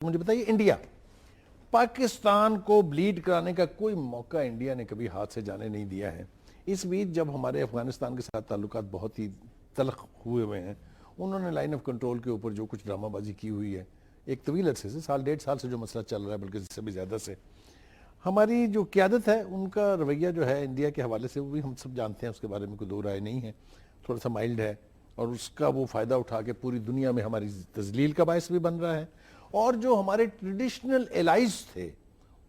مجھے بتائیے انڈیا پاکستان کو بلیڈ کرانے کا کوئی موقع انڈیا نے کبھی ہاتھ سے جانے نہیں دیا ہے. اس بیچ جب ہمارے افغانستان کے ساتھ تعلقات بہت ہی تلخ ہوئے ہیں, انہوں نے لائن آف کنٹرول کے اوپر جو کچھ ڈرامہ بازی کی ہوئی ہے ایک طویل عرصے سے, سال ڈیڑھ سال سے جو مسئلہ چل رہا ہے, بلکہ اس سے بھی زیادہ سے, ہماری جو قیادت ہے ان کا رویہ جو ہے انڈیا کے حوالے سے وہ بھی ہم سب جانتے ہیں, اس کے بارے میں کوئی دو رائے نہیں ہے, تھوڑا سا مائلڈ ہے, اور اس کا وہ فائدہ اٹھا کے پوری دنیا میں ہماری تذلیل کا باعث بھی بن رہا ہے, اور جو ہمارے ٹریڈیشنل الائز تھے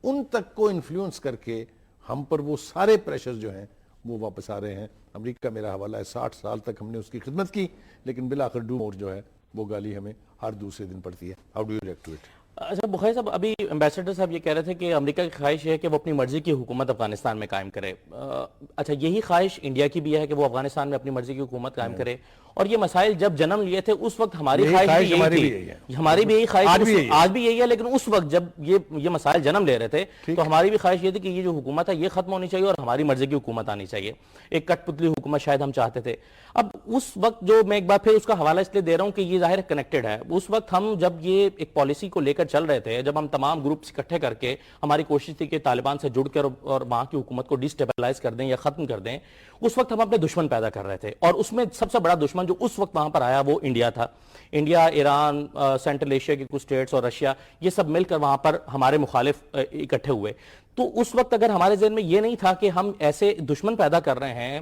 ان تک کو انفلوئنس کر کے ہم پر وہ سارے پریشر جو ہیں وہ واپس آ رہے ہیں. امریکہ میرا حوالہ ہے 60 سال تک ہم نے اس کی خدمت کی, لیکن بالآخر ڈو مور جو ہے وہ گالی ہمیں ہر دوسرے دن پڑتی ہے. How do you react to it? اچھا بخاری صاحب, ابھی امبیسڈر صاحب یہ کہہ رہے تھے کہ امریکہ کی خواہش ہے کہ وہ اپنی مرضی کی حکومت افغانستان میں قائم کرے. اچھا, یہی خواہش انڈیا کی بھی ہے کہ وہ افغانستان میں اپنی مرضی کی حکومت قائم کرے, اور یہ مسائل جب جنم لیے تھے اس وقت ہماری خواہش بھی یہی تھی, ہماری بھی یہی خواہش, آج بھی یہی ہے, لیکن اس وقت جب یہ مسائل جنم لے رہے تھے تو ہماری بھی خواہش یہ تھی کہ یہ جو حکومت ہے یہ ختم ہونی چاہیے اور ہماری مرضی کی حکومت آنی چاہیے. ایک کٹ پتلی حکومت شاید ہم چاہتے تھے. اب اس وقت جو میں ایک بار پھر اس کا حوالہ اس لیے دے رہا ہوں کہ یہ ظاہر کنیکٹڈ ہے, اس وقت ہم جب یہ ایک پالیسی کو لے کر چل رہے تھے, جب ہم تمام گروپس اکٹھے کر کے, ہماری کوشش تھی کہ طالبان سے جڑ کر اور وہاں کی حکومت کو ڈیسٹیبلائز کر دیں یا ختم کر دیں, اس وقت ہم اپنے دشمن پیدا کر رہے تھے, اور اس میں سب سے بڑا دشمن جو اس وقت وہاں پر آیا وہ انڈیا تھا. انڈیا, ایران, سینٹرل ایشیا کے کچھ اسٹیٹس اور رشیا, یہ سب مل کر وہاں پر ہمارے مخالف اکٹھے ہوئے. تو اس وقت اگر ہمارے ذہن میں یہ نہیں تھا کہ ہم ایسے دشمن پیدا کر رہے ہیں,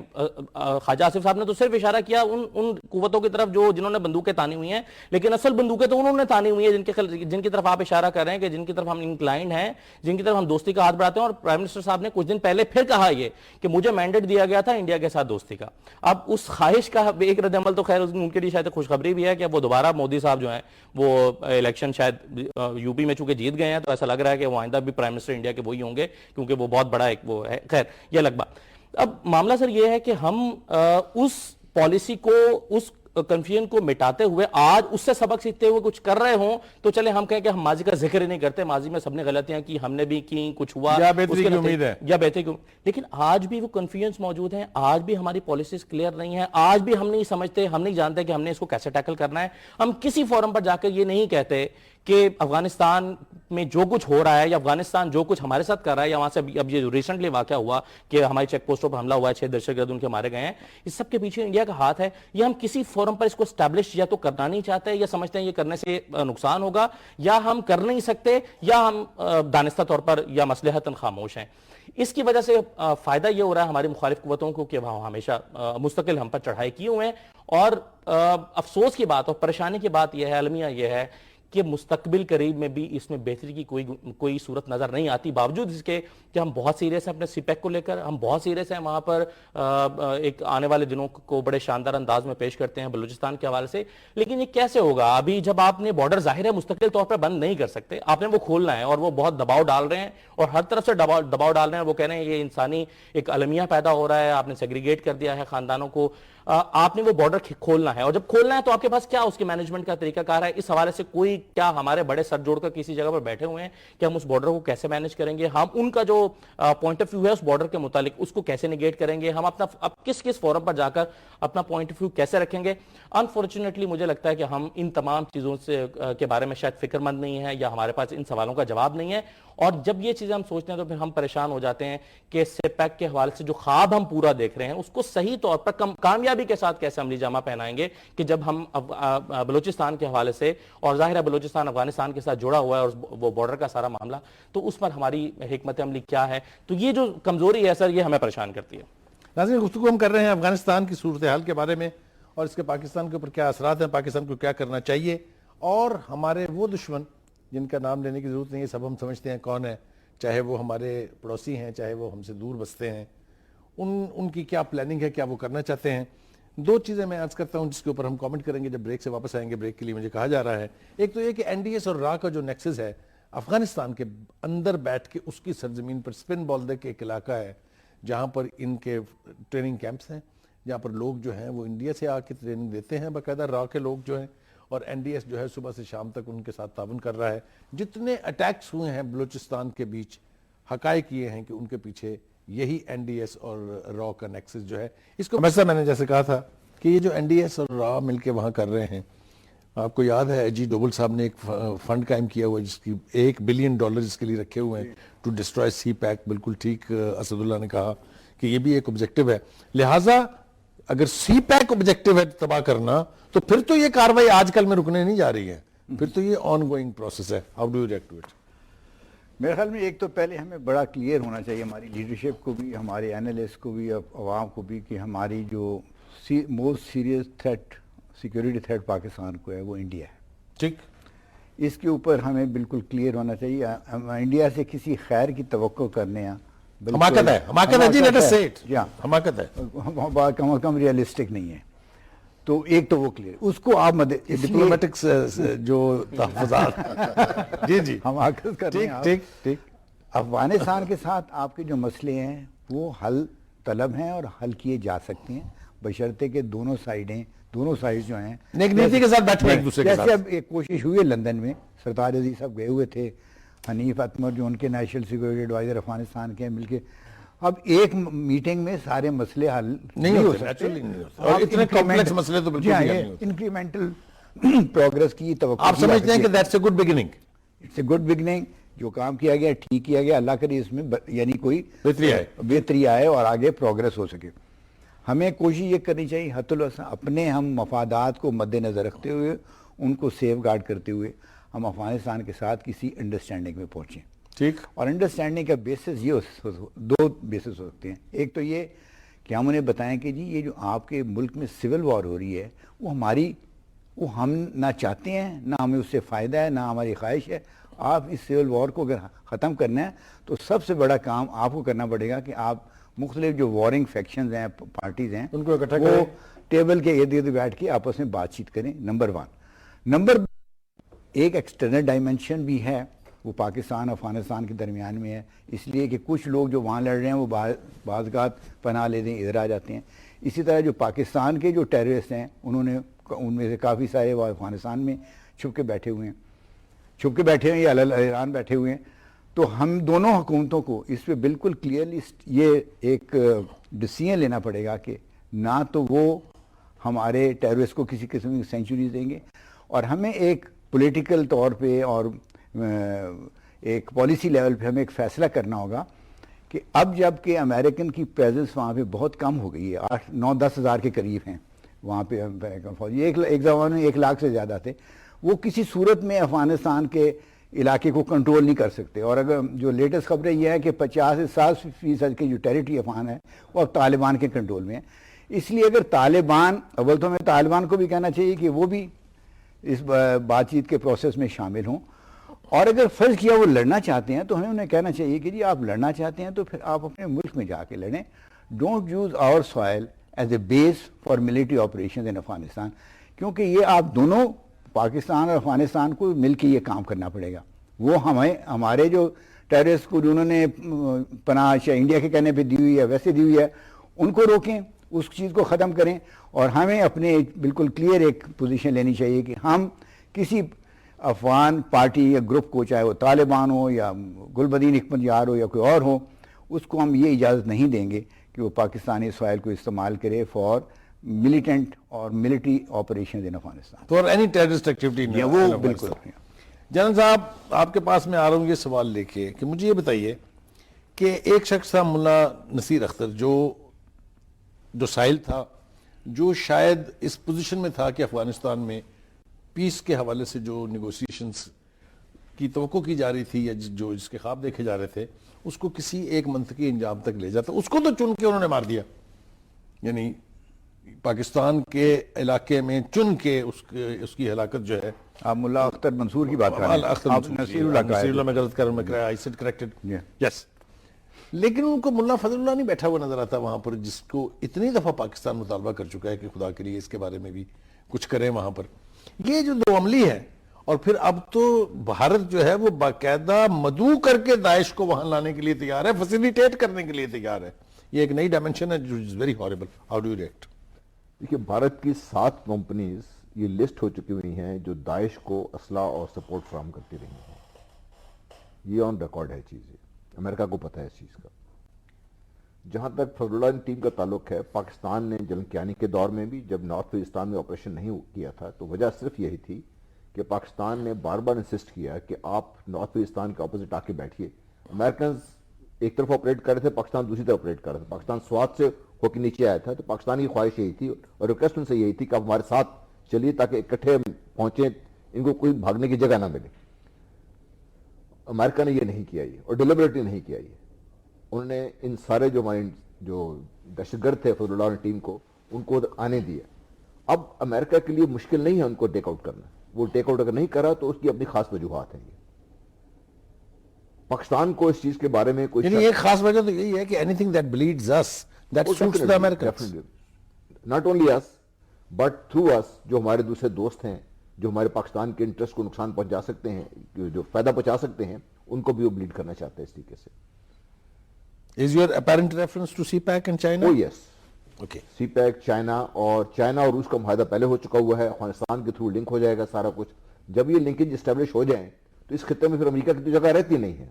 خواجہ آصف صاحب نے تو صرف اشارہ کیا ان قوتوں کی طرف جنہوں نے بندوقیں تانی ہوئی ہیں, لیکن اصل بندوقیں تو انہوں نے تانی ہوئی ہیں جن کی طرف آپ اشارہ کر رہے ہیں کہ جن کی طرف ہم انکلائنڈ ہیں, جن کی طرف ہم دوستی کا ہاتھ بڑھاتے ہیں. اور پرائم منسٹر صاحب نے کچھ دن پہلے پھر کہا یہ کہ مجھے مینڈیٹ دیا گیا تھا انڈیا کے ساتھ دوستی کا. اب اس خواہش کا ایک رد عمل تو خیر ان کے لیے شاید خوشخبری بھی ہے کہ اب وہ دوبارہ مودی صاحب جو ہیں وہ الیکشن شاید یو پی میں چونکہ جیت گئے ہیں, تو ایسا لگ رہا ہے کہ وہ آئندہ بھی پرائم منسٹر انڈیا کے وہی ہوں گے, کیونکہ وہ بہت بڑا ایک وہ ہے. خیر یہ الگ بات. اب معاملہ سر یہ ہے کہ ہم اس پالیسی کو, اس کنفیوژن کو مٹاتے ہوئے آج اس سے سبق سیکھتے ہوئے کچھ کر رہے ہوں تو چلے ہم کہیں کہ ہم ماضی کا ذکر ہی نہیں کرتے, ماضی میں سب نے غلطیاں کی, ہم نے بھی کی, کچھ ہوا یا بہتری کی امید ہے, یا بہتری کی, لیکن آج بھی وہ کنفیوژنس موجود ہیں, آج بھی ہماری پالیسیز کلیئر نہیں ہیں, آج بھی ہم نہیں سمجھتے, ہم نہیں جانتے کہ ہم نے اس کو کیسے ٹیکل کرنا ہے. ہم کسی فورم پر جا کر یہ نہیں کہتے کہ افغانستان میں جو کچھ ہو رہا ہے یا افغانستان جو کچھ ہمارے ساتھ کر رہا ہے, یا وہاں سے اب یہ ریسنٹلی واقعہ ہوا کہ ہماری چیک پوسٹوں پر حملہ ہوا ہے, 6 دہشت گرد ان کے مارے گئے ہیں, اس سب کے پیچھے انڈیا کا ہاتھ ہے. یہ ہم کسی فورم پر اس کو اسٹیبلش یا تو کرنا نہیں چاہتے, یا سمجھتے ہیں یہ کرنے سے نقصان ہوگا, یا ہم کر نہیں سکتے, یا ہم دانستہ طور پر یا مصلحتاً خاموش ہیں. اس کی وجہ سے فائدہ یہ ہو رہا ہے ہماری مخالف قوتوں کو کہ وہ ہمیشہ مستقل ہم پر چڑھائی کیے ہوئے ہیں. اور افسوس کی بات اور پریشانی کی بات یہ ہے, المیہ یہ ہے کہ مستقبل قریب میں بھی اس میں بہتری کی کوئی صورت نظر نہیں آتی, باوجود اس کے کہ ہم بہت سیریس ہیں اپنے سی پیک کو لے کر, ہم بہت سیریس ہیں وہاں پر ایک آنے والے دنوں کو بڑے شاندار انداز میں پیش کرتے ہیں بلوچستان کے حوالے سے. لیکن یہ کیسے ہوگا؟ ابھی جب آپ نے بارڈر ظاہر ہے مستقل طور پر بند نہیں کر سکتے, آپ نے وہ کھولنا ہے, اور وہ بہت دباؤ ڈال رہے ہیں, اور ہر طرف سے دباؤ ڈال رہے ہیں. وہ کہہ رہے ہیں یہ انسانی ایک المیہ پیدا ہو رہا ہے, آپ نے سیگریگیٹ کر دیا ہے خاندانوں کو, آپ نے وہ بارڈر کھولنا ہے, اور جب کھولنا ہے تو آپ کے پاس کیا اس کے مینجمنٹ کا طریقہ کار ہے؟ اس حوالے سے کوئی کیا ہمارے بڑے سر جوڑ کر کسی جگہ پر بیٹھے ہوئے ہیں کہ ہم اس بارڈر کو کیسے مینج کریں گے, ہم ان کا جو پوائنٹ آف ویو ہے اس بارڈر کے متعلق اس کو کیسے نیگیٹ کریں گے, ہم اپنا اب کس فورم پر جا کر اپنا پوائنٹ آف ویو کیسے رکھیں گے؟ انفارچونیٹلی مجھے لگتا ہے کہ ہم ان تمام چیزوں کے بارے میں شاید فکر مند نہیں ہیں, یا ہمارے پاس ان سوالوں کا جواب نہیں ہے. اور جب یہ چیزیں ہم سوچتے ہیں تو پھر ہم پریشان ہو جاتے ہیں کہ سی پیک کے حوالے سے جو خواب ہم پورا دیکھ رہے ہیں اس کو صحیح طور پر کامیابی کے ساتھ کیسے عملی جامہ پہنائیں گے, کہ جب ہم بلوچستان کے حوالے سے, اور ظاہر ہے بلوچستان افغانستان کے ساتھ جڑا ہوا ہے اور وہ بارڈر کا سارا معاملہ, تو اس پر ہماری حکمت عملی کیا ہے؟ تو یہ جو کمزوری ہے سر, یہ ہمیں پریشان کرتی ہے. ناظرین, گفتگو ہم کر رہے ہیں افغانستان کی صورتحال کے بارے میں, اور اس کے پاکستان کے اوپر کیا اثرات ہیں, پاکستان کو کیا کرنا چاہیے, اور ہمارے وہ دشمن جن کا نام لینے کی ضرورت نہیں ہے, سب ہم سمجھتے ہیں کون ہے, چاہے وہ ہمارے پڑوسی ہیں, چاہے وہ ہم سے دور بستے ہیں, ان کی کیا پلاننگ ہے, کیا وہ کرنا چاہتے ہیں. 2 چیزیں میں عرض کرتا ہوں جس کے اوپر ہم کامنٹ کریں گے جب بریک سے واپس آئیں گے. بریک کے لیے مجھے کہا جا رہا ہے, ایک تو یہ کہ این ڈی ایس اور را کا جو نیکسس ہے افغانستان کے اندر بیٹھ کے اس کی سرزمین پر سپن بالدے کے ایک علاقہ ہے جہاں پر ان کے ٹریننگ کیمپس ہیں, جہاں پر لوگ جو ہیں وہ انڈیا سے آ کے ٹریننگ دیتے ہیں, باقاعدہ را کے لوگ جو ہیں, اور این ڈی ایس جو ہے صبح سے شام تک ان کے ساتھ تعاون کر رہا ہے. جتنے اٹیکس ہوئے ہیں بلوچستان کے بیچ, حقائق یہ ہیں کہ ان کے پیچھے یہی این ڈی ایس اور را کا نیکسس جو ہے. اس کو میں نے جیسے کہا تھا کہ یہ جو این ڈی ایس اور را مل کے وہاں کر رہے ہیں, آپ کو یاد ہے جی ڈوبل صاحب نے ایک فنڈ قائم کیا ہوا ہے جس کی $1 بلین اس کے لیے رکھے ہوئے ہیں ٹو ڈسٹرائے سی پیک. بالکل ٹھیک اسد اللہ نے کہا کہ یہ بھی ایک آبجیکٹو ہے. لہٰذا اگر سی پیک آبجیکٹو ہے تباہ کرنا تو پھر تو یہ کاروائی آج کل میں رکنے نہیں جا رہی ہے, پھر تو یہ آن گوئنگ پروسیس ہے. How do you react to it? میرے خیال میں ایک تو پہلے ہمیں بڑا کلیئر ہونا چاہیے, ہماری لیڈرشپ کو بھی, ہمارے اینالسٹ کو بھی, عوام کو بھی, کہ ہماری جو most serious threat, security threat Pakistan کو ہے وہ انڈیا ہے. ٹھیک, اس کے اوپر ہمیں بالکل کلیئر ہونا چاہیے. انڈیا سے کسی خیر کی توقع کرنے ہیں حماقت ہے, حماقت ہے جی, لیٹ اس سے اٹ, جی ہاں, حماقت ہے, کم از کم ریئلسٹک نہیں ہے. تو ایک تو وہ کلیئر, اس کو آپ ڈپلومیٹکس جو تحفظات جی جی حماقت کر رہے ہیں. ٹھیک ٹھیک. افغانستان کے ساتھ آپ کے جو مسئلے ہیں وہ حل طلب ہیں اور حل کیے جا سکتے ہیں بشرطے کہ دونوں سائڈ جو ہیں ایک نیتی کے ساتھ بیٹھے ایک دوسرے کے ساتھ. جیسے اب ایک کوشش ہوئی ہے لندن میں, سرتاج عزیز صاحب گئے ہوئے تھے, حنیف اتمر جو ان کے نیشنل سیکورٹی ایڈوائزر افغانستان کے, مل کے اب ایک میٹنگ میں سارے مسئلے حل نہیں ہو سکتے, اور اتنے کمپلیکس مسئلے تو بالکل نہیں ہوتے. انکریمنٹل پروگرس کی توقع آپ سمجھتے ہیں کہ that's a good beginning? It's a good beginning. جو کام کیا گیا ٹھیک کیا گیا, اللہ کرے اس میں یعنی کوئی بہتری آئے اور آگے پروگرس ہو سکے. ہمیں کوشش یہ کرنی چاہیے حت الوسع اپنے ہم مفادات کو مد نظر رکھتے ہوئے, ان کو سیف گارڈ کرتے ہوئے ہم افغانستان کے ساتھ کسی انڈرسٹینڈنگ میں پہنچیں. ٹھیک, اور انڈرسٹینڈنگ کا بیسس یہ دو بیسس ہو سکتے ہیں. ایک تو یہ کہ ہم انہیں بتائیں کہ جی یہ جو آپ کے ملک میں سول وار ہو رہی ہے وہ ہم نہ چاہتے ہیں, نہ ہمیں اس سے فائدہ ہے, نہ ہماری خواہش ہے. آپ اس سول وار کو اگر ختم کرنا ہے تو سب سے بڑا کام آپ کو کرنا پڑے گا کہ آپ مختلف جو وارنگ فیکشنز ہیں, پارٹیز ہیں, ان کو اکٹھا وہ کریں, ٹیبل کے ارد گرد بیٹھ کے آپس میں بات چیت کریں. نمبر 1. نمبر ایک ایکسٹرنل ڈائمنشن بھی ہے, وہ پاکستان افغانستان کے درمیان میں ہے, اس لیے کہ کچھ لوگ جو وہاں لڑ رہے ہیں وہ بعض اوقات پناہ لیتے ہیں, ادھر آ جاتے ہیں. اسی طرح جو پاکستان کے جو ٹیررسٹ ہیں ان میں سے کافی سارے وہ افغانستان میں چھپ کے بیٹھے ہوئے ہیں یا ایران بیٹھے ہوئے ہیں. تو ہم دونوں حکومتوں کو اس پہ بالکل کلیئرلی یہ ایک ڈیسیژن لینا پڑے گا کہ نہ تو وہ ہمارے ٹیررسٹ کو کسی قسم کی سینچریز دیں گے, اور ہمیں ایک پولیٹیکل طور پہ اور ایک پالیسی لیول پہ ہمیں ایک فیصلہ کرنا ہوگا کہ اب جب کہ امریکن کی پریزنس وہاں پہ بہت کم ہو گئی ہے, 8-9-10 ہزار کے قریب ہیں وہاں پہ فوجی, ایک زمانے میں 1 لاکھ سے زیادہ تھے, وہ کسی صورت میں افغانستان کے علاقے کو کنٹرول نہیں کر سکتے. اور اگر جو لیٹسٹ خبریں یہ ہے کہ 50-60% کی جو ٹیریٹری افغان ہے وہ اب طالبان کے کنٹرول میں ہے. اس لیے اگر طالبان, اول تو ہمیں طالبان کو بھی کہنا چاہیے کہ وہ بھی اس بات چیت کے پروسیس میں شامل ہوں, اور اگر فرض کیا وہ لڑنا چاہتے ہیں تو ہمیں انہیں کہنا چاہیے کہ جی آپ لڑنا چاہتے ہیں تو پھر آپ اپنے ملک میں جا کے لڑیں. Don't use our soil as a base for military operation in Afghanistan, کیونکہ یہ آپ دونوں پاکستان اور افغانستان کو مل کے یہ کام کرنا پڑے گا. وہ ہمارے جو ٹیررسٹ کو جنہوں نے پناہ انڈیا کے کہنے پہ دی ہوئی ہے ویسے دی ہوئی ہے, ان کو روکیں, اس چیز کو ختم کریں. اور ہمیں اپنے بالکل کلیئر ایک پوزیشن لینی چاہیے کہ ہم کسی افغان پارٹی یا گروپ کو, چاہے وہ طالبان ہو یا گلبدین حکمت یار ہو یا کوئی اور ہو, اس کو ہم یہ اجازت نہیں دیں گے کہ وہ پاکستانی سوائل کو استعمال کرے فار ملیٹنٹ اور military operation in Afghanistan, for any terrorist activity. وہ بالکل. جنرل صاحب آپ کے پاس میں آ رہا ہوں یہ سوال لے کے کہ مجھے یہ بتائیے کہ ایک شخص تھا ملا نصیر اختر جو سائل تھا, جو شاید اس پوزیشن میں تھا کہ افغانستان میں پیس کے حوالے سے جو نیگوسیشنز کی توقع کی جا رہی تھی یا جو اس کے خواب دیکھے جا رہے تھے اس کو کسی ایک منطقی انجام تک لے جاتا. اس کو تو چن کے انہوں نے مار دیا, یعنی پاکستان کے علاقے میں چن کے اس کی ہلاکت جو ہے. آپ ملا اختر منصور کی بات کر رہے ہیں, آپ نصیر اللہ میں غلط کر رہا ہوں, I said corrected. Yes. لیکن ان کو ملا فضل اللہ نہیں بیٹھا ہوا نظر آتا وہاں پر, جس کو اتنی دفعہ پاکستان مطالبہ کر چکا ہے کہ خدا کے لیے اس کے بارے میں بھی کچھ کریں وہاں پر. یہ جو دو عملی ہے, اور پھر اب تو بھارت جو ہے وہ باقاعدہ مدعو کر کے داعش کو وہاں لانے کے لیے تیار ہے, فیسیلیٹیٹ کرنے کے لیے تیار ہے. یہ ایک نئی ڈائمنشن ہے جو is very horrible. How do you react? دیکھیے بھارت کی 7 کمپنیز یہ لسٹ ہو چکی ہوئی ہیں جو داعش کو اسلحہ اور سپورٹ فراہم کرتی رہی ہیں. یہ آن ریکارڈ ہے چیزیں, امریکہ کو پتہ ہے اس چیز کا. جہاں تک فضلاللہ ٹیم کا تعلق ہے، پاکستان نے جلنکیانی کے دور میں بھی جب نارتھ وزیرستان میں آپریشن نہیں کیا تھا تو وجہ صرف یہی تھی کہ پاکستان نے بار بار انسسٹ کیا کہ آپ نارتھ وزیرستان کے اپوزٹ آ کے بیٹھیے. امریکنز ایک طرف آپریٹ کر رہے تھے، پاکستان دوسری طرف آپریٹ کر رہا تھا. پاکستان سوات سے ہو کے نیچے آیا تھا تو پاکستان کی خواہش یہی تھی اور ریکویسٹ ان سے یہی تھی کہ آپ ہمارے ساتھ چلیے تاکہ اکٹھے پہنچیں، ان کو کوئی بھاگنے کی جگہ نہ ملے. امریکہ نے یہ نہیں کیا یہ، اور ڈیلیبریٹلی نہیں کیا یہ. انہوں نے ان سارے جو دہشت گرد تھے فضلاللہ ٹیم کو، ان کو آنے دیا. اب امریکہ کے لیے مشکل نہیں ہے ان کو ٹیک آؤٹ کرنا. وہ ٹیک آؤٹ اگر نہیں کرا تو اس کی اپنی خاص وجوہات ہیں. یہ پاکستان کو اس چیز کے بارے میں کوئی یعنی ایک خاص وجہ تو یہی ہے کہ anything that bleeds us that suits the Americans, not only us but through us, جو ہمارے دوسرے دوست ہیں جو ہمارے پاکستان کے انٹرسٹ کو نقصان پہنچا سکتے ہیں، جو فائدہ پہنچا سکتے ہیں، ان کو بھی وہ بلیڈ کرنا چاہتے ہیں اس طریقے سے. Is your apparent reference to CPAC and China? Oh yes. Okay. C pack, China اور روس کا معاہدہ پہلے ہو چکا ہوا ہے. افغانستان کے تھرو لنک ہو جائے گا سارا کچھ. جب یہ لنکیج اسٹیبلش ہو جائیں تو اس خطے میں پھر امریکہ کی تو جگہ رہتی نہیں ہے.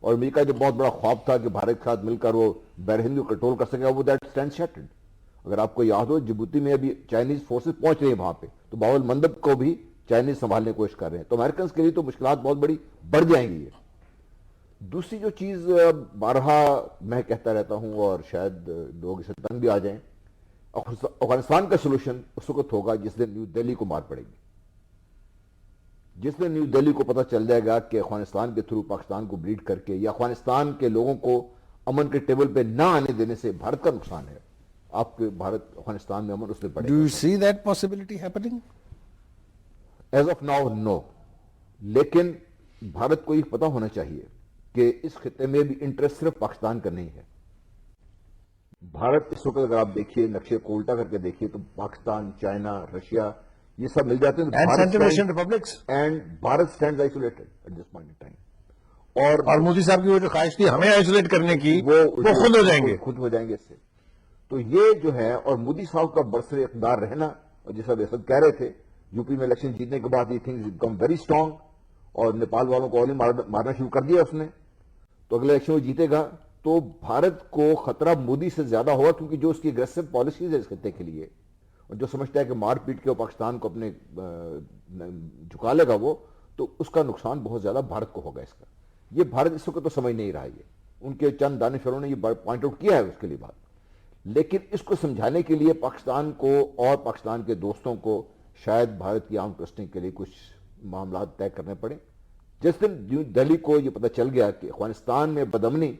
اور امریکہ جو بہت بڑا خواب تھا کہ بھارت کے ساتھ مل کر وہ بحر ہند کو کنٹرول کر سکے گا، وہ دیٹ اسٹینڈ شیٹرڈ. اگر آپ کو یاد ہو جبوتی میں ابھی چائنیز فورسز پہنچ رہی ہیں وہاں پہ، تو باول مندب کو بھی چائنیز سنبھالنے کی کوشش کر رہے ہیں. تو امریکنز کے لیے تو مشکلات بہت بڑی بڑھ جائیں گی. دوسری جو چیز بارہا میں کہتا رہتا ہوں اور شاید لوگ اسے تنگ بھی آ جائیں، افغانستان کا سولوشن اس وقت ہوگا جس دن نیو دہلی کو مار پڑے گی. جس دن نیو دہلی کو پتہ چل جائے گا کہ افغانستان کے تھرو پاکستان کو بلیڈ کر کے یا افغانستان کے لوگوں کو امن کے ٹیبل پہ نہ آنے دینے سے بھارت کا نقصان ہے. آپ کے بھارت افغانستان میں امن اس میں پڑے گا. Do you see that possibility happening? As of now no. لیکن بھارت کو یہ پتہ ہونا چاہیے کہ اس خطے میں بھی انٹرسٹ صرف پاکستان کا نہیں ہے. بھارت اس وقت اگر آپ دیکھیے نقشے کو الٹا کر کے دیکھیے تو پاکستان، چائنا، رشیا یہ سب مل جاتے ہیں. And Central Asian republics. And Bharat stands isolated at this point in time. اور مودی صاحب کی وہ جو خواہش تھی ہمیں آئسولیٹ کرنے کی، وہ خود ہو جائیں گے. خود ہو جائیں گے اس سے. تو یہ جو ہے، اور مودی صاحب کا برسر اقتدار رہنا، اور جیسا اسد کہہ رہے تھے یو پی میں الیکشن جیتنے کے بعد یہ تھنگز بیکم ویری اسٹرانگ، اور نیپال والوں کو مارنا شروع کر دیا اس نے. تو اگلے الیکشن وہ جیتے گا تو بھارت کو خطرہ مودی سے زیادہ ہوگا، کیونکہ جو اس کی اگریسو پالیسیز ہے اس خطے کے لیے، اور جو سمجھتا ہے کہ مار پیٹ کے وہ پاکستان کو اپنے جھکا لے گا وہ، تو اس کا نقصان بہت زیادہ بھارت کو ہوگا. اس کا یہ بھارت اس وقت تو سمجھ نہیں رہا. یہ ان کے چند دانشوروں نے یہ پوائنٹ آؤٹ کیا ہے اس کے لیے بات. لیکن اس کو سمجھانے کے لیے پاکستان کو اور پاکستان کے دوستوں کو شاید بھارت کی عام ٹرسٹنگ کے لیے کچھ معاملات طے کرنے پڑے. جس دن نیو دہلی کو یہ پتہ چل گیا کہ افغانستان میں بدامنی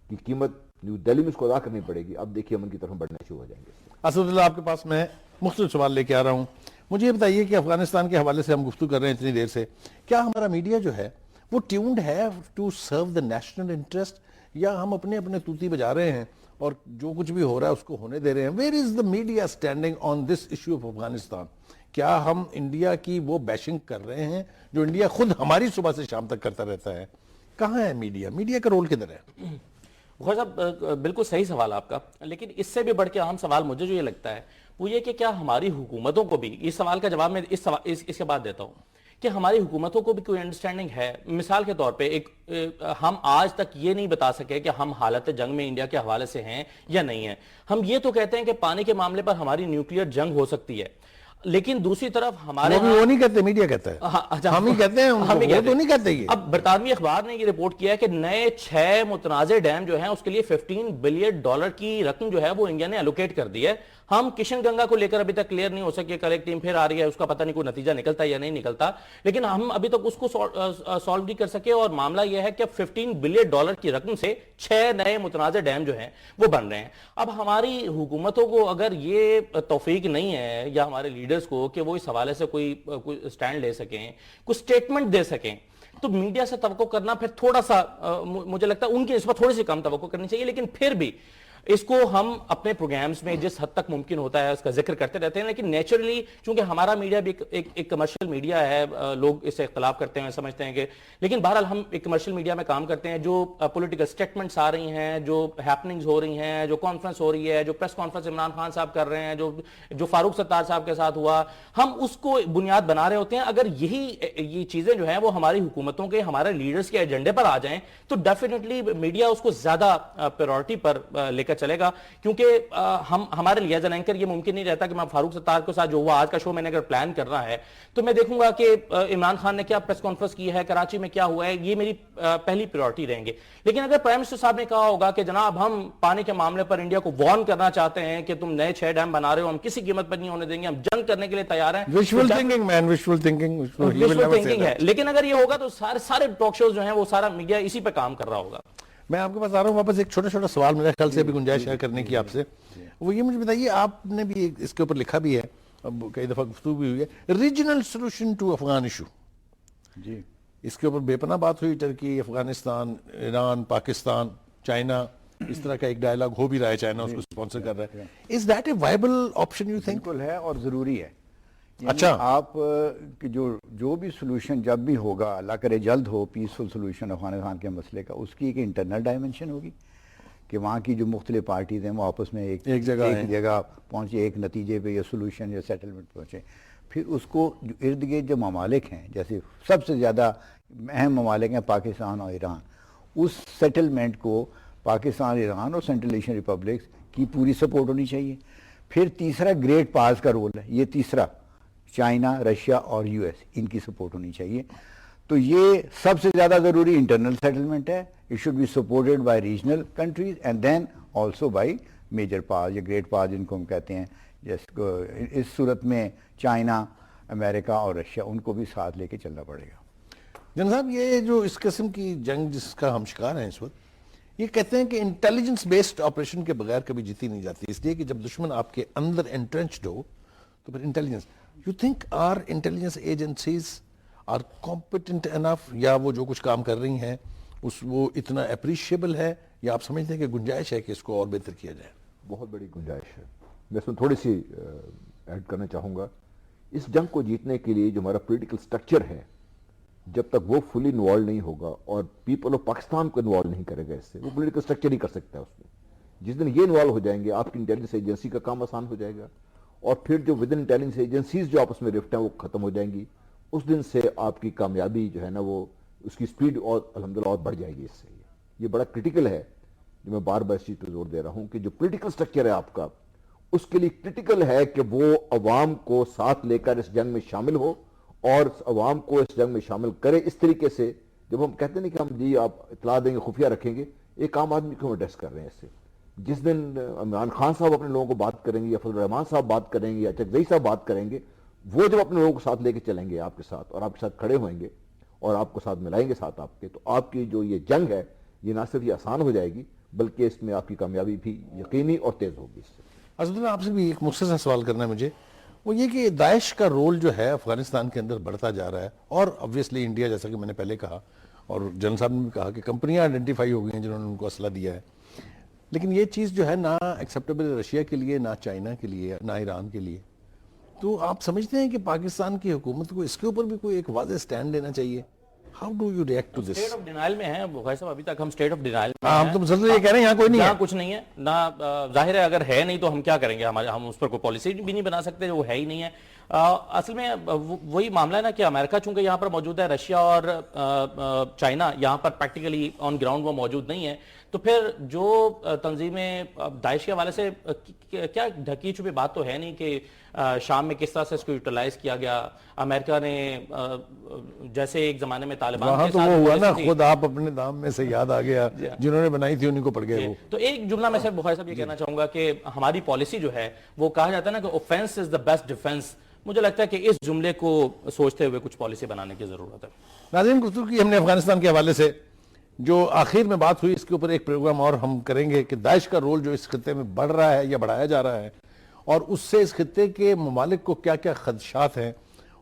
کی قیمت نیو دہلی میں اس کو ادا کرنی پڑے گی، اب دیکھیے امن کی طرف بڑھنا شروع ہو جائیں گے. اسد اللہ، آپ کے پاس میں مختلف سوال لے کے آ رہا ہوں. مجھے یہ بتائیے کہ افغانستان کے حوالے سے ہم گفتگو کر رہے ہیں اتنی دیر سے، کیا ہمارا میڈیا جو ہے وہ ٹیونڈ ہے to serve the national interest, یا ہم اپنے توتی بجا رہے ہیں اور جو کچھ بھی ہو رہا ہے اس کو ہونے دے رہے ہیں؟ Where is the media standing on this issue of Afghanistan? کیا ہم انڈیا کی وہ بیشنگ کر رہے ہیں جو انڈیا خود ہماری صبح سے شام تک کرتا رہتا ہے؟ کہاں ہے میڈیا کا رول کدھر ہے؟ غور صاحب بالکل صحیح سوال آپ کا، لیکن اس سے بھی بڑھ کے اہم سوال مجھے جو یہ لگتا ہے وہ یہ کہ کیا ہماری حکومتوں کو بھی، اس سوال کا جواب میں اس کے بعد دیتا ہوں، کہ ہماری حکومتوں کو بھی کوئی انڈرسٹینڈنگ ہے. مثال کے طور پہ ہم آج تک یہ نہیں بتا سکے کہ ہم حالت جنگ میں انڈیا کے حوالے سے ہیں یا نہیں ہیں. ہم یہ تو کہتے ہیں کہ پانی کے معاملے پر ہماری نیوکلیئر جنگ ہو سکتی ہے، لیکن دوسری طرف ہمارے وہ نہیں کہتے، میڈیا کہتا ہے، ہم ہی کہتے ہیں، وہ تو نہیں کہتے. یہ اب برطانوی اخبار نے یہ رپورٹ کیا ہے کہ نئے 6 متنازع ڈیم جو ہیں اس کے لیے $15 بلین کی رقم جو ہے وہ انڈیا نے الوکیٹ کر دی ہے. ہم کشن گنگا کو لے کر ابھی تک کلیئر نہیں ہو سکے، کل ایک ٹیم پھر آ رہی ہے، اس کا پتہ نہیں کوئی نتیجہ نکلتا ہے یا نہیں نکلتا، لیکن ہم ابھی تک اس کو سالو نہیں کر سکے. اور معاملہ یہ ہے کہ $15 بلین کی رقم سے 6 نئے متنازع ڈیم جو ہیں وہ بن رہے ہیں. اب ہماری حکومتوں کو اگر یہ توفیق نہیں ہے یا ہمارے لیڈرز کو کہ وہ اس حوالے سے کوئی سٹینڈ لے سکیں، کوئی سٹیٹمنٹ دے سکیں، تو میڈیا سے توقع کرنا پھر تھوڑا سا مجھے لگتا ہے ان کی نسبت تھوڑی سی کم توقع کرنی چاہیے. لیکن پھر بھی اس کو ہم اپنے پروگرامز میں جس حد تک ممکن ہوتا ہے اس کا ذکر کرتے رہتے ہیں، لیکن نیچرلی چونکہ ہمارا میڈیا بھی ایک کمرشل میڈیا ہے، لوگ اس سے اختلاف کرتے ہیں، سمجھتے ہیں کہ، لیکن بہرحال ہم ایک کمرشل میڈیا میں کام کرتے ہیں، جو پولیٹیکل سٹیٹمنٹس آ رہی ہیں، جو ہیپننگز ہو رہی ہیں، جو کانفرنس ہو رہی ہے، جو پریس کانفرنس عمران خان صاحب کر رہے ہیں، جو فاروق ستار صاحب کے ساتھ ہوا، ہم اس کو بنیاد بنا رہے ہوتے ہیں. اگر یہ چیزیں جو ہیں وہ ہماری حکومتوں کے، ہمارے لیڈرز کے ایجنڈے پر آ جائیں تو ڈیفینیٹلی میڈیا اس کو زیادہ پریورٹی پر لے کر چلے گا، کیونکہ ہمارے لیے ایز این اینکر یہ ممکن نہیں رہتا کہ میں فاروق ستار کے ساتھ جو ہوا آج کا شو میں نے اگر پلان کرنا ہے تو میں دیکھوں گا کہ عمران خان نے کیا پریس کانفرنس کی ہے، کراچی میں کیا ہوا ہے، یہ میری پہلی پریورٹی رہیں گے. لیکن اگر پرائم منسٹر صاحب نے کہا ہوگا کہ جناب ہم پانی کے معاملے پر انڈیا کو وارن کرنا چاہتے ہیں کہ تم نئے 6 ڈیم بنا رہے ہو، ہم کسی قیمت پر نہیں ہونے دیں گے، ہم جنگ کرنے کے لیے تیار ہیں. وشفل تھنکنگ مین، وشفل تھنکنگ ہے. لیکن اگر یہ ہوگا تو سارے ٹاک شوز جو ہیں وہ سارا میڈیا اسی پہ کام کر رہا ہوگا. میں آپ کے پاس آ رہا ہوں واپس. ایک چھوٹا چھوٹا سوال میرے خیال سے ابھی گنجائش ہے کرنے کی آپ سے، وہ یہ مجھے بتائیے، آپ نے بھی اس کے اوپر لکھا بھی ہے، اب کئی دفعہ گفتگو بھی ہوئی ہے، regional solution to Afghan issue. جی اس کے اوپر بے پناہ بات ہوئی، Turkey, Afghanistan, Iran, Pakistan, China, اس طرح کا ایک ڈائلاگ ہو بھی رہا ہے، چائنا اس کو سپانسر کر رہا ہے. Is that a viable option you think? بالکل ہے اور ضروری ہے. اچھا، آپ کہ جو بھی سولوشن جب بھی ہوگا، اللہ کرے جلد ہو، پیسفل سولوشن افغانستان کے مسئلے کا، اس کی ایک انٹرنل ڈائمنشن ہوگی کہ وہاں کی جو مختلف پارٹیز ہیں وہ آپس میں ایک جگہ پہنچے، ایک نتیجے پہ یا سولوشن یا سیٹلمنٹ پہنچے. پھر اس کو جو ارد گرد جو ممالک ہیں، جیسے سب سے زیادہ اہم ممالک ہیں پاکستان اور ایران، اس سیٹلمنٹ کو پاکستان، ایران اور سینٹرل ایشین ریپبلکس کی پوری سپورٹ ہونی چاہیے. پھر تیسرا گریٹ پاس کا رول ہے، یہ تیسرا چائنا، رشیا اور یو ایس، ان کی سپورٹ ہونی چاہیے. تو یہ سب سے زیادہ ضروری انٹرنل سیٹلمنٹ ہے. It should be supported by regional countries and then also by major powers یا گریٹ پاورز جن کو ہم کہتے ہیں. اس صورت میں چائنا، امریکہ اور رشیا، ان کو بھی ساتھ لے کے چلنا پڑے گا. جناب صاحب، یہ جو اس قسم کی جنگ جس کا ہم شکار ہیں اس وقت، یہ کہتے ہیں کہ انٹیلیجنس بیسڈ آپریشن کے بغیر کبھی جیتی نہیں جاتی، اس لیے کہ جب دشمن آپ کے اندر انٹرنچڈ ہو تو پھر intelligence. You think are intelligence agencies are competent enough, یا وہ جو کچھ کام کر رہی ہیں وہ اتنا اپریشیبل ہے، یا آپ سمجھتے ہیں کہ گنجائش ہے کہ اس کو اور بہتر کیا جائے؟ بہت بڑی گنجائش ہے. میں اس میں تھوڑی سی ایڈ کرنا چاہوں گا. اس جنگ کو جیتنے کے لیے جو ہمارا پولیٹیکل سٹرکچر ہے، جب تک وہ فلی انوالو نہیں ہوگا اور پیپل آف پاکستان کو انوالو نہیں کرے گا، اس سے وہ پولیٹیکل سٹرکچر ہی کر سکتا ہے. اس میں جس دن یہ انوالو ہو جائیں گے، آپ کی انٹیلیجنس ایجنسی کا کام آسان ہو جائے گا، اور پھر جو ود ان انٹیلیجنس ایجنسیز جو آپس میں رفٹ ہیں وہ ختم ہو جائیں گی. اس دن سے آپ کی کامیابی جو ہے نا، وہ اس کی سپیڈ اور الحمدللہ اور بڑھ جائے گی. اس سے یہ بڑا کرٹیکل ہے، جو میں بار بار اس چیز پہ زور دے رہا ہوں کہ جو پولیٹیکل سٹرکچر ہے آپ کا، اس کے لیے کرٹیکل ہے کہ وہ عوام کو ساتھ لے کر اس جنگ میں شامل ہو، اور عوام کو اس جنگ میں شامل کرے اس طریقے سے. جب ہم کہتے ہیں کہ ہم جی آپ اطلاع دیں گے، خفیہ رکھیں گے، ایک عام آدمی کو ہم ایڈریس کر رہے ہیں. اس سے جس دن عمران خان صاحب اپنے لوگوں کو بات کریں گے، یا فضل الرحمان صاحب بات کریں گے، یا چکزئی صاحب بات کریں گے، وہ جب اپنے لوگوں کو ساتھ لے کے چلیں گے آپ کے ساتھ، اور آپ کے ساتھ کھڑے ہوئیں گے اور آپ کو ساتھ ملائیں گے ساتھ آپ کے، تو آپ کی جو یہ جنگ ہے یہ نہ صرف یہ آسان ہو جائے گی، بلکہ اس میں آپ کی کامیابی بھی یقینی اور تیز ہوگی. اس سے اسد آپ سے بھی ایک مختصر سوال کرنا ہے مجھے، وہ یہ کہ داعش کا رول جو ہے افغانستان کے اندر بڑھتا جا رہا ہے، اور obviously انڈیا، جیسا کہ میں نے پہلے کہا اور جنرل صاحب نے بھی کہا کہ کمپنیاں آئیڈینٹیفائی ہو گئی ہیں جنہوں نے ان کو اسلحہ دیا ہے، لیکن یہ چیز جو ہے نہ ایکسیپٹیبل رشیا کے لیے، نہ چائنا کے لیے، نہ ایران کے لیے. تو آپ سمجھتے ہیں کہ پاکستان کی حکومت کو اس کے اوپر بھی کوئی ایک واضح سٹینڈ لینا چاہیے؟ How do you react to this? State of denial میں ہیں بخاری صاحب، ابھی تک ہم اسٹیٹ آف ڈینائل میں ہم تو مسلسل یہ کہہ رہے ہیں یہاں کوئی نہیں ہے، یہاں کچھ نہیں ہے نہ. ظاہر ہے اگر ہے نہیں تو ہم کیا کریں گے، ہم اس پر کوئی پالیسی بھی نہیں بنا سکتے، وہ ہے ہی نہیں ہے. اصل میں وہی معاملہ ہے نا کہ امریکہ چونکہ یہاں پر موجود ہے، رشیا اور چائنا یہاں پر پریکٹیکلی آن گراؤنڈ وہ موجود نہیں ہے. تو پھر جو تنظیمیں داعش کے حوالے سے کیا ڈھکی چھپی بات تو ہے نہیں کہ شام میں کس طرح سے اس کو یوٹیلائز کیا گیا. امریکہ نے جیسے ایک زمانے میں طالبان کے ساتھ وہ ہوا نا، خود آپ اپنے دام میں سے یاد آ گیا، جنہوں نے بنائی تھی انہیں کو پڑ گئے وہ. تو ایک جملہ میں صرف بخاری صاحب یہ کہنا چاہوں گا کہ ہماری پالیسی جو ہے وہ کہا جاتا ہے نا کہ offence is the best defence. مجھے لگتا ہے کہ اس جملے کو سوچتے ہوئے کچھ پالیسی بنانے کی ضرورت ہے. ناظرین، گفتگو کی ہم نے افغانستان کے حوالے سے، جو آخر میں بات ہوئی اس کے اوپر ایک پروگرام اور ہم کریں گے کہ داعش کا رول جو اس خطے میں بڑھ رہا ہے یا بڑھایا جا رہا ہے، اور اس سے اس خطے کے ممالک کو کیا کیا خدشات ہیں،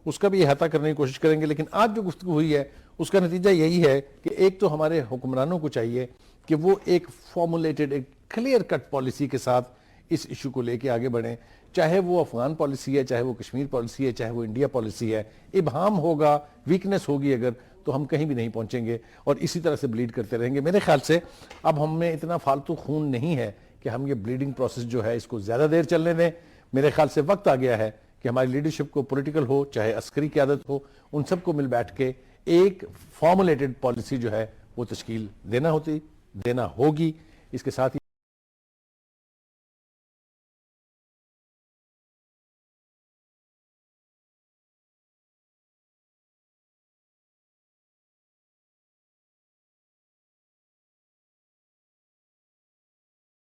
اس کا بھی احاطہ کرنے کی کوشش کریں گے. لیکن آج جو گفتگو ہوئی ہے اس کا نتیجہ یہی ہے کہ ایک تو ہمارے حکمرانوں کو چاہیے کہ وہ ایک فارمولیٹڈ، ایک کلیئر کٹ پالیسی کے ساتھ اس ایشو کو لے کے آگے بڑھیں, چاہے وہ افغان پالیسی ہے, چاہے وہ کشمیر پالیسی ہے, چاہے وہ انڈیا پالیسی ہے. ابہام ہوگا, ویکنس ہوگی اگر, تو ہم کہیں بھی نہیں پہنچیں گے اور اسی طرح سے بلیڈ کرتے رہیں گے. میرے خیال سے اب ہم میں اتنا فالتو خون نہیں ہے کہ ہم یہ بلیڈنگ پروسیس جو ہے اس کو زیادہ دیر چلنے دیں. میرے خیال سے وقت آ گیا ہے کہ ہماری لیڈرشپ کو, پولیٹیکل ہو چاہے عسکری قیادت ہو, ان سب کو مل بیٹھ کے ایک فارمولیٹڈ پالیسی جو ہے وہ تشکیل دینا ہوگی. اس کے ساتھ ہی